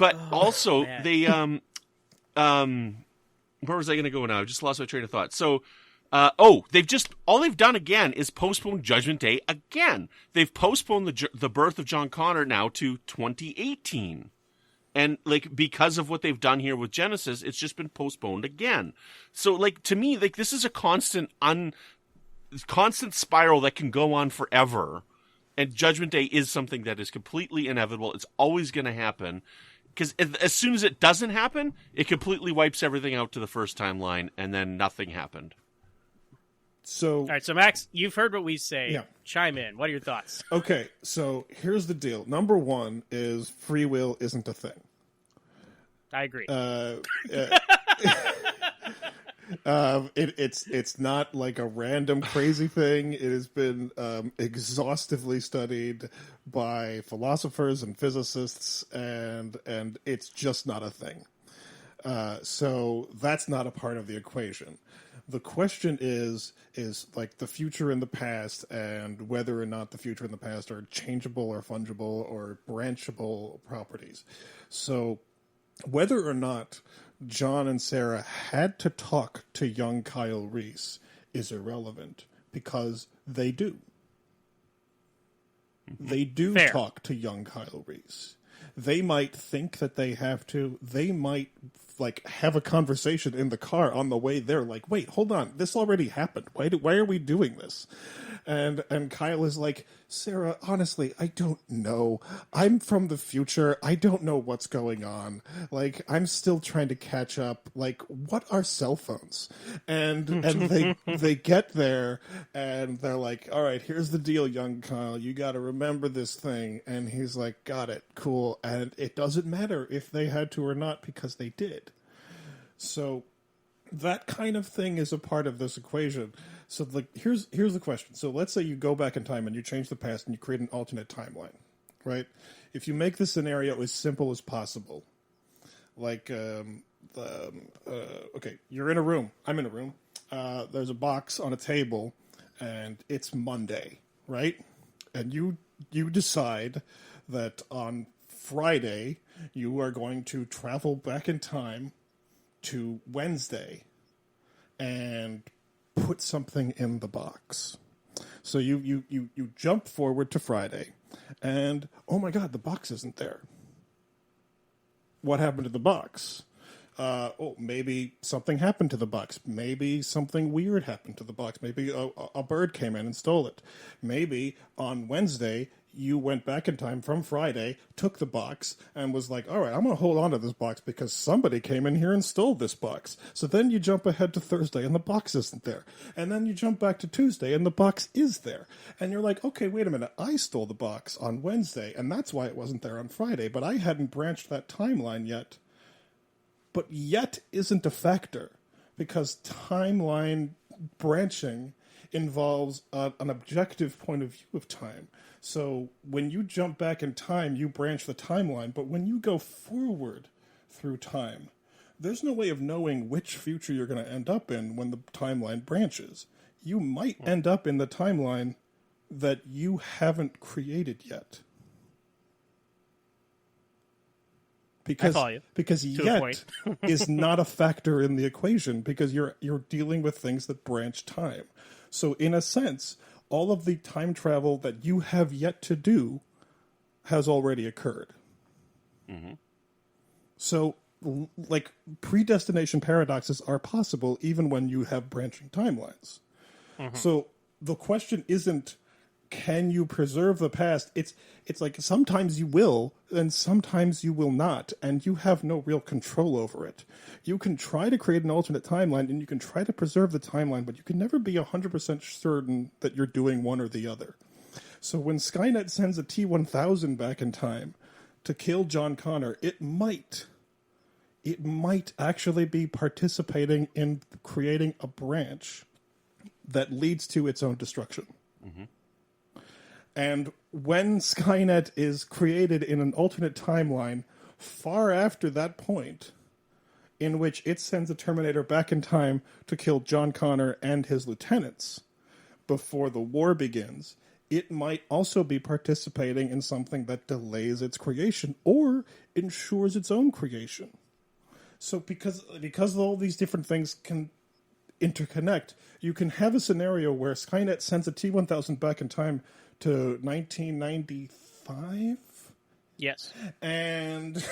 but also man. they where was I going to go now? I just lost my train of thought. So, all they've done again is postpone Judgment Day again. They've postponed the birth of John Connor now to 2018. And, like, because of what they've done here with Genisys, it's just been postponed again. So, like, to me, like, this is a constant spiral that can go on forever. And Judgment Day is something that is completely inevitable. It's always going to happen. Because as soon as it doesn't happen, it completely wipes everything out to the first timeline, and then nothing happened. So, all right, so Max, you've heard what we say. Yeah. Chime in. What are your thoughts? Okay, so here's the deal. Number one is free will isn't a thing. I agree. It's not like a random crazy thing. It has been exhaustively studied by philosophers and physicists, and it's just not a thing. So that's not a part of the equation. The question is like the future and the past, and whether or not the future and the past are changeable or fungible or branchable properties. So whether or not John and Sarah had to talk to young Kyle Reese is irrelevant, because they do. They do Fair. talk to young Kyle Reese. They might think that they have to. They might like have a conversation in the car on the way there, like, wait, hold on, this already happened. Why are we doing this? And Kyle is like, Sarah, honestly, I don't know. I'm from the future. I don't know what's going on. Like, I'm still trying to catch up. Like, what are cell phones? And they get there, and they're like, all right, here's the deal, young Kyle. You got to remember this thing. And he's like, got it, cool. And it doesn't matter if they had to or not, because they did. So that kind of thing is a part of this equation. So, like, here's the question. So let's say you go back in time and you change the past and you create an alternate timeline, right? If you make the scenario as simple as possible, like, okay, you're in a room. I'm in a room. There's a box on a table, and it's Monday, right? And you decide that on Friday you are going to travel back in time to Wednesday and put something in the box. So you jump forward to Friday, and oh my God, the box isn't there. What happened to the box? Maybe something happened to the box. Maybe something weird happened to the box. Maybe a bird came in and stole it. Maybe on Wednesday you went back in time from Friday, took the box, and was like, all right, I'm going to hold on to this box because somebody came in here and stole this box. So then you jump ahead to Thursday, and the box isn't there. And then you jump back to Tuesday, and the box is there. And you're like, okay, wait a minute, I stole the box on Wednesday, and that's why it wasn't there on Friday, but I hadn't branched that timeline yet. But yet isn't a factor, because timeline branching involves an objective point of view of time. So when you jump back in time, you branch the timeline, but when you go forward through time, there's no way of knowing which future you're going to end up in when the timeline branches. You might end up in the timeline that you haven't created yet. Because yet is not a factor in the equation, because you're dealing with things that branch time. So in a sense, all of the time travel that you have yet to do has already occurred. Mm-hmm. So, like, predestination paradoxes are possible even when you have branching timelines. Mm-hmm. So the question isn't, can you preserve the past? It's like sometimes you will, and sometimes you will not, and you have no real control over it. You can try to create an alternate timeline, and you can try to preserve the timeline, but you can never be 100% certain that you're doing one or the other. So when Skynet sends a T-1000 back in time to kill John Connor, it might actually be participating in creating a branch that leads to its own destruction. Mm-hmm. And when Skynet is created in an alternate timeline, far after that point, in which it sends a Terminator back in time to kill John Connor and his lieutenants before the war begins, it might also be participating in something that delays its creation, or ensures its own creation. So because all these different things can interconnect, you can have a scenario where Skynet sends a T-1000 back in time to 1995. Yes. And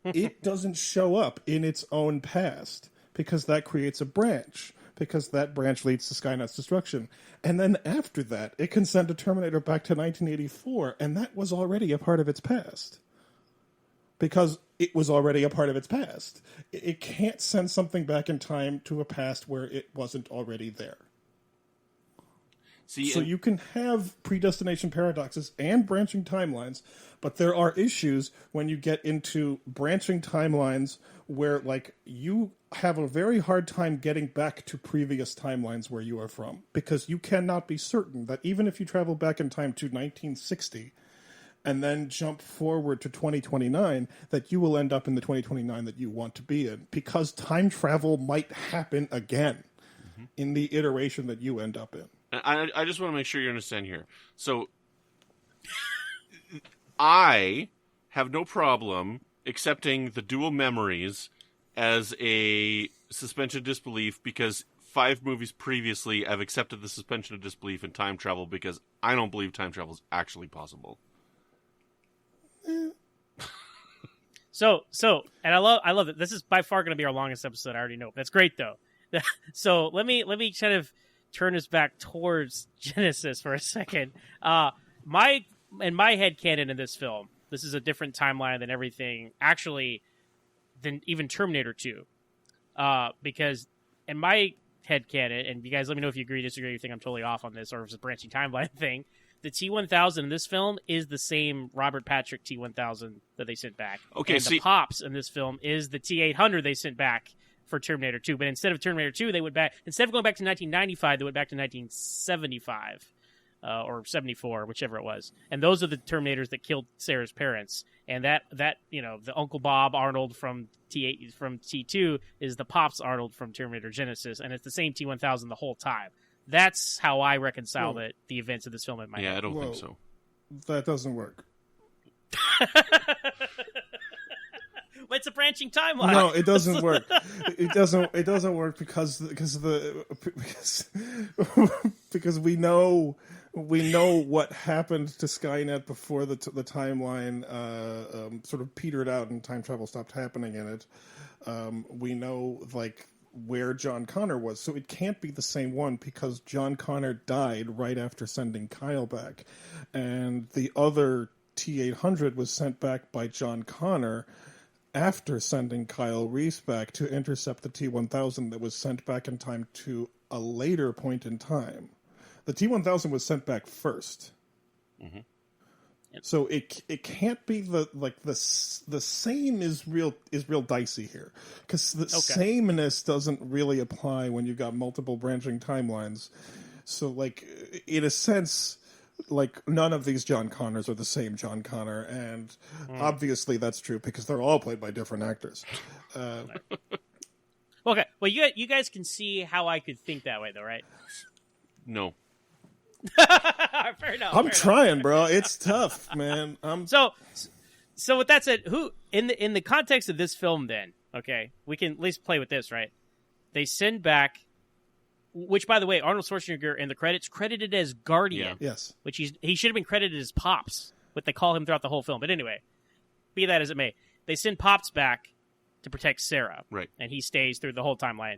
it doesn't show up in its own past because that creates a branch, because that branch leads to Skynet's destruction. And then after that, it can send a Terminator back to 1984, and that was already a part of its past. Because it was already a part of its past. It can't send something back in time to a past where it wasn't already there. So you can have predestination paradoxes and branching timelines, but there are issues when you get into branching timelines where, like, you have a very hard time getting back to previous timelines where you are from, because you cannot be certain that even if you travel back in time to 1960 and then jump forward to 2029, that you will end up in the 2029 that you want to be in, because time travel might happen again in the iteration that you end up in. I just want to make sure you understand here. So, I have no problem accepting the dual memories as a suspension of disbelief, because 5 movies previously I've accepted the suspension of disbelief in time travel because I don't believe time travel is actually possible. So, and I love it. This is by far going to be our longest episode. I already know. That's great, though. So let me kind of turn us back towards Genisys for a second. In my headcanon in this film, this is a different timeline than everything, actually, than even Terminator 2. Because in my headcanon, and you guys let me know if you agree, disagree, you think I'm totally off on this, or if it's a branching timeline thing, the T-1000 in this film is the same Robert Patrick T-1000 that they sent back. Okay, and the Pops in this film is the T-800 they sent back for Terminator 2. But instead of Terminator 2, instead of going back to 1995, they went back to 1975 or 74, whichever it was. And those are the Terminators that killed Sarah's parents. And that the Uncle Bob Arnold from T2 is the Pops Arnold from Terminator Genisys, and it's the same T-1000 the whole time. That's how I reconcile the events of this film in my head. Yeah, I don't think so. That doesn't work. But it's a branching timeline. No, it doesn't work. It doesn't work because we know what happened to Skynet before the timeline sort of petered out and time travel stopped happening in it. We know where John Connor was, so it can't be the same one because John Connor died right after sending Kyle back, and the other T-800 was sent back by John Connor after sending Kyle Reese back to intercept the T-1000 that was sent back in time to a later point in time. The T-1000 was sent back first. Mm-hmm. Yep. So it can't be the same is real dicey here, because the sameness doesn't really apply when you've got multiple branching timelines. So in a sense, none of these John Connors are the same John Connor, and obviously that's true because they're all played by different actors. Okay, well you guys can see how I could think that way, though, right? No. Fair enough. I'm trying, bro. It's tough, man. So with that said, who in the context of this film, then we can at least play with this, right? They send back, which by the way, Arnold Schwarzenegger in the credits credited as Guardian, yes, which he should have been credited as Pops, but they call him throughout the whole film. But anyway, be that as it may, they send Pops back to protect Sarah, right? And he stays through the whole timeline.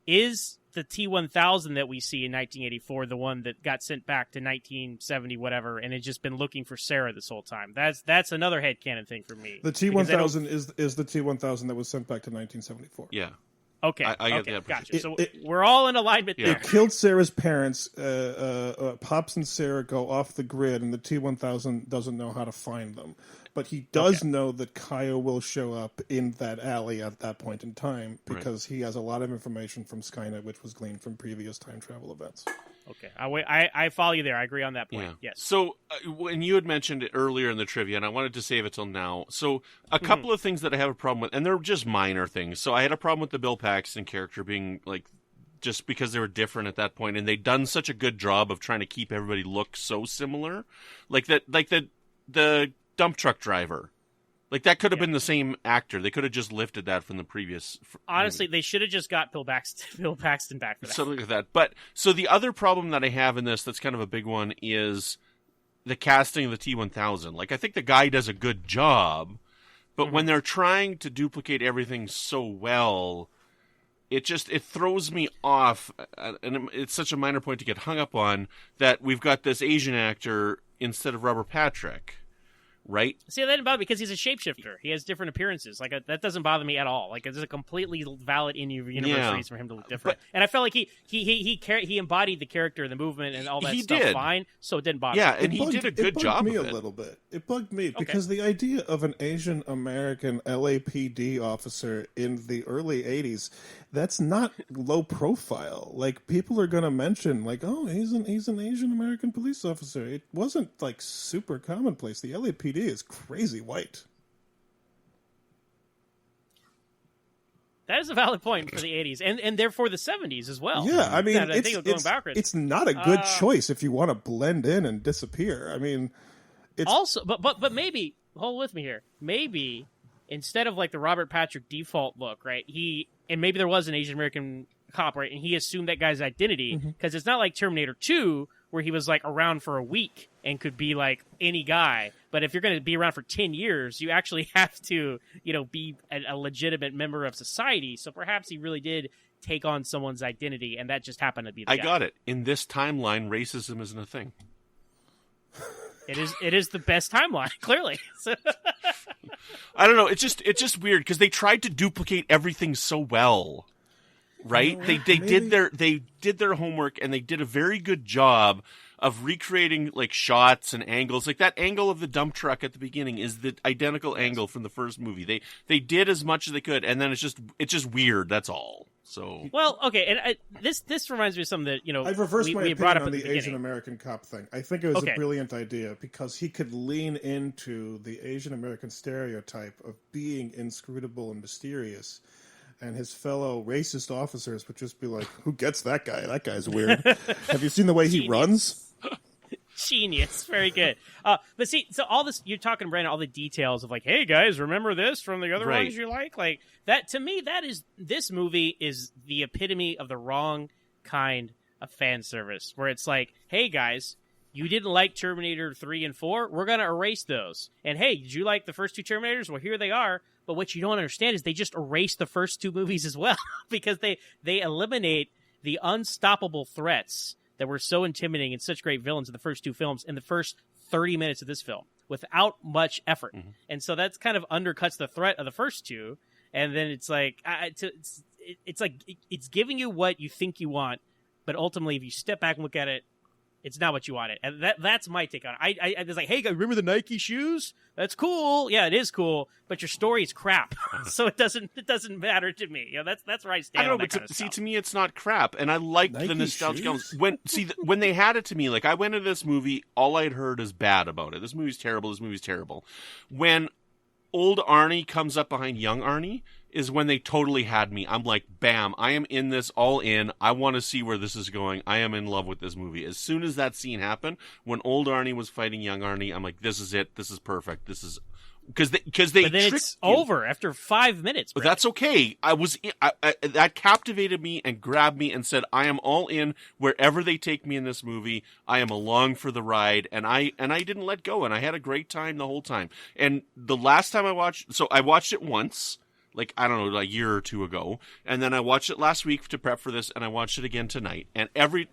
Is the T-1000 that we see in 1984 the one that got sent back to 1970 whatever and has just been looking for Sarah this whole time? That's another headcanon thing for me. The T-1000 is the T-1000 that was sent back to 1974. Yeah. Okay. I get that. Gotcha. So we're all in alignment there. It killed Sarah's parents. Pops and Sarah go off the grid, and the T-1000 doesn't know how to find them. But he does know that Kyle will show up in that alley at that point in time because he has a lot of information from Skynet, which was gleaned from previous time travel events. Okay, I follow you there. I agree on that point. Yeah. Yes. So when you had mentioned it earlier in the trivia, and I wanted to save it till now. So a couple of things that I have a problem with, and they're just minor things. So I had a problem with the Bill Paxton character being just because they were different at that point, and they'd done such a good job of trying to keep everybody look so similar, the dump truck driver Like, that could have been the same actor. They could have just lifted that from the previous Honestly, movie. they should have just got Bill Paxton back for that. Something like that. But, so the other problem that I have in this that's kind of a big one is the casting of the T-1000. Like, I think the guy does a good job, but when they're trying to duplicate everything so well, it throws me off, and it's such a minor point to get hung up on, that we've got this Asian actor instead of Robert Patrick, right? See, that didn't bother me because he's a shapeshifter. He has different appearances. Like, that doesn't bother me at all. Like, it's a completely valid in-universe reason for him to look different. And I felt like he embodied the character, the movement, and all that stuff fine, so it didn't bother me. Yeah, and he did a good job of it. It bugged me a little bit. It bugged me because the idea of an Asian American LAPD officer in the early 80s, that's not low profile. Like, people are going to mention, like, oh, he's an Asian American police officer. It wasn't, like, super commonplace. The LAPD is crazy white. That is a valid point for the 80s, and therefore the 70s as well. Yeah, I mean, it's not a good choice if you want to blend in and disappear. I mean, it's... Also, but maybe, hold with me here, maybe instead of like the Robert Patrick default look, right, and maybe there was an Asian American cop, right, and he assumed that guy's identity, because it's not like Terminator 2, where he was like around for a week and could be like any guy. But if you're going to be around for 10 years, you actually have to, be a legitimate member of society. So perhaps he really did take on someone's identity, and that just happened to be the guy. I got it. In this timeline, racism isn't a thing. It is the best timeline, clearly. I don't know. It's just weird because they tried to duplicate everything so well. Right? They did their homework, and they did a very good job of recreating like shots and angles. Like that angle of the dump truck at the beginning is the identical angle from the first movie. They did as much as they could, and then it's just weird. That's all. So well, okay, and this reminds me of something that I've reversed my opinion brought up on the beginning. Asian American cop thing. I think it was a brilliant idea because he could lean into the Asian American stereotype of being inscrutable and mysterious. And his fellow racist officers would just be like, who gets that guy? That guy's weird. Have you seen the way he runs? Genius. Very good. But see, so all this, you're talking, Brandon, all the details of like, hey guys, remember this from the other ones you like? Like that, to me, this movie is the epitome of the wrong kind of fan service, where it's like, hey guys, you didn't like Terminator 3 and 4? We're going to erase those. And hey, did you like the first two Terminators? Well, here they are. But what you don't understand is they just erase the first two movies as well because they eliminate the unstoppable threats that were so intimidating and such great villains in the first two films in the first 30 minutes of this film without much effort. Mm-hmm. And so that's kind of undercuts the threat of the first two. And then it's like, it's giving you what you think you want, but ultimately if you step back and look at it, it's not what you wanted. And that's my take on it. I was like, hey, remember the Nike shoes? That's cool. Yeah, it is cool. But your story is crap. So it doesn't matter to me. That's where I stand. I don't know, but to me, it's not crap. And I liked the nostalgic elements. When they had it to me, like I went into this movie, all I'd heard is bad about it. This movie's terrible. When old Arnie comes up behind young Arnie is when they totally had me. I'm like, bam, I am in this all in. I want to see where this is going. I am in love with this movie. As soon as that scene happened, when old Arnie was fighting young Arnie, I'm like, this is it. This is perfect. This is because they but then it's over after 5 minutes. But that's okay. That captivated me and grabbed me and said, I am all in wherever they take me in this movie. I am along for the ride, and I didn't let go, and I had a great time the whole time. And the last time I watched it once. Like, I don't know, a year or two ago. And then I watched it last week to prep for this, and I watched it again tonight. And every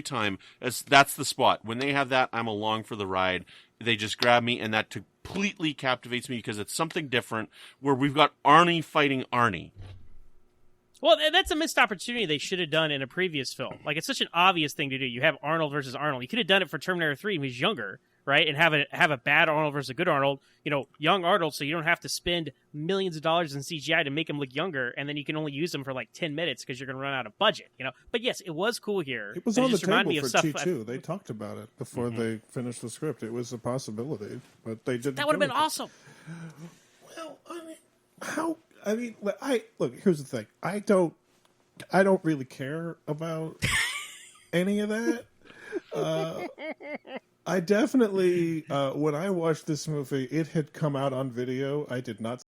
time, that's the spot. When they have that, I'm along for the ride. They just grab me, and that completely captivates me because it's something different where we've got Arnie fighting Arnie. Well, that's a missed opportunity they should have done in a previous film. Like, it's such an obvious thing to do. You have Arnold versus Arnold. You could have done it for Terminator 3 when he was younger, right? And have a bad Arnold versus a good Arnold, young Arnold, so you don't have to spend millions of dollars in CGI to make him look younger, and then you can only use him for like 10 minutes because you're going to run out of budget, But yes, it was cool here. It was on the table for T2. They talked about it before they finished the script. It was a possibility, but they didn't. That would have been awesome. Well, look, here's the thing. I don't really care about any of that. I definitely, when I watched this movie, it had come out on video. I did not